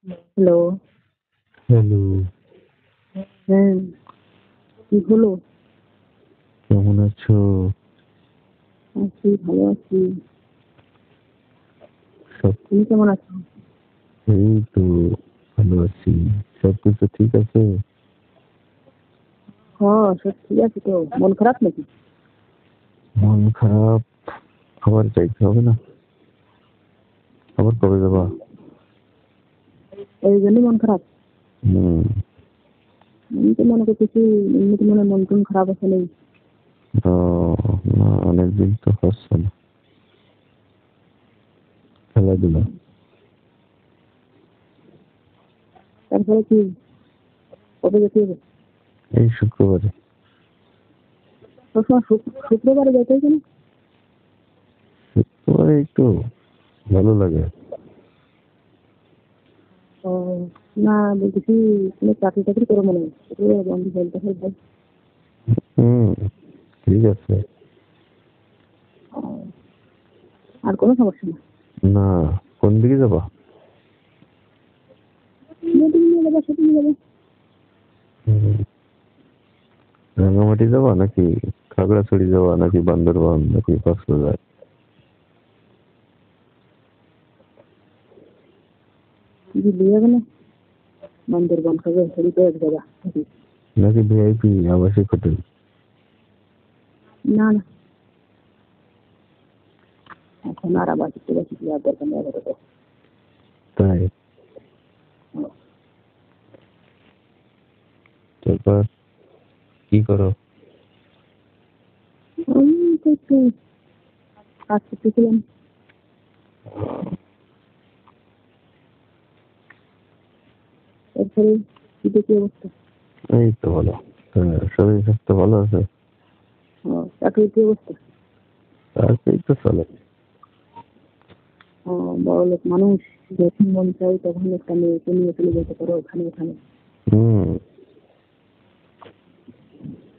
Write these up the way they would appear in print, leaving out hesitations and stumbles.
Hello. Hello, হ্যাঁ, কি হলো? কেমন আছো? আছি, ভালো আছি। সব তুমি কেমন আছো? এই তো ভালো আছি। সবকিছু ঠিক আছে? সব ঠিক আছে তো। মন খারাপ নাকি? মন খারাপ, আবার যাইতে হবে না? আবার কবে যাবা? এই জন্যই মন খারাপ? হুম। আমি তো মনে করতেছি এমনিতে মনে হয় মন টন খারাপ আছে নেই। ও, না, অনেকদিন তো হচ্ছে না খেলাধুলা। তারপরে কি কবে যেতে হবে? এই শুক্রবারে। সবসময় শুক্রবারে যেতে হবে না? শুক্রবারে একটু ভালো লাগে। ও, না বলতেছি তুমি চাকরি টাকরি করো মনে হয় শুক্রবারে বন্ধ বলতে হবে। হুম, ঠিক আছে। আর কোনো সমস্যা না। না, কোন দিকে যাবা? যেদিকে নিয়ে যাবে সেদিকে যাবে। হুম, রাঙামাটি যাবা নাকি খাগড়াছড়ি যাবা নাকি বান্দরবান নাকি কক্সবাজার? কি নিয়ে যাবে না? বান্দরবান খাবে সেদিকে তো এক জায়গা। নাকি ভিআইপি আবাসিক হোটেল? না না, এখন আর আবার কিছু বেশি কি আর দরকার নেই আপাতত। তাই? তারপর কি করো? আমি তো একটু কাজ করতেছিলাম। এরপরে শীতে কি অবস্থা? এই তো ভালো। শরীর স্বাস্থ্য ভালো আছে? চাকরির কি অবস্থা? এই তো চলে। বড় লোক মানুষ, যখন মন চাই তখন একটা মেয়েকে নিয়ে চলে যেতে পারো ওখানে ওখানে। হম।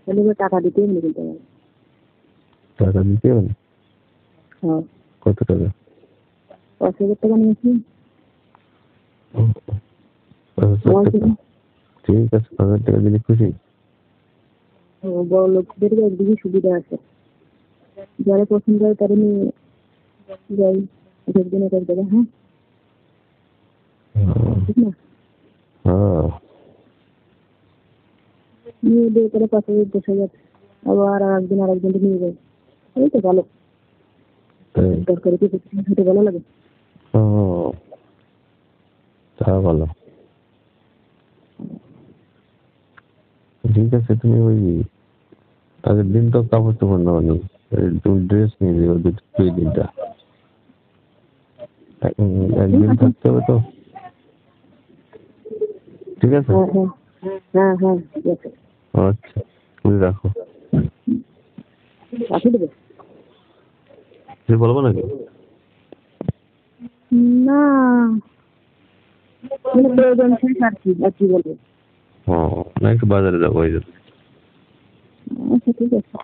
তাহলে টাকা দিতেই মনে কিন্তু আমার। টাকা দিতে হবে? হ্যাঁ, কত টাকা? 5,000 টাকা নিয়েছি। ও, 5,000 আমার টাকা। জন্য ঠিক আছে, 5,000 টাকা দিলে খুশি? বড় লোকদের একদিকে সুবিধা আছে, যারা পছন্দ হয় তারা নিয়ে যাই এক একদিন এক এক জায়গায়। হ্যাঁ, ঠিক না? হ্যাঁ। নিয়ে দিয়ে তারা 5,000 10,000 আবার আর একদিন আর একদিন নিয়ে যাই। এই তো ভালো। তাই? দরকারি কিছু খেতে ভালো লাগে। ও, তা ভালো। ঠিক আছে, তুমি ওই আগের দিন তো কাপড় চোপড় নেওনি, তুমি ড্রেস নিয়ে যাবে দুই দিনটা। একদিন থাকতে হবে তো। ঠিক আছে। হ্যাঁ হ্যাঁ হ্যাঁ হ্যাঁ, ঠিক আছে। আচ্ছা, তুমি রাখো। রাখি দেবে? তুমি বলবো নাকি? না, মানে প্রয়োজন শেষ আর কি, আর কি বলবো। ও, না, একটু বাজারে যাবো, ওই জন্য। আচ্ছা ঠিক আছে।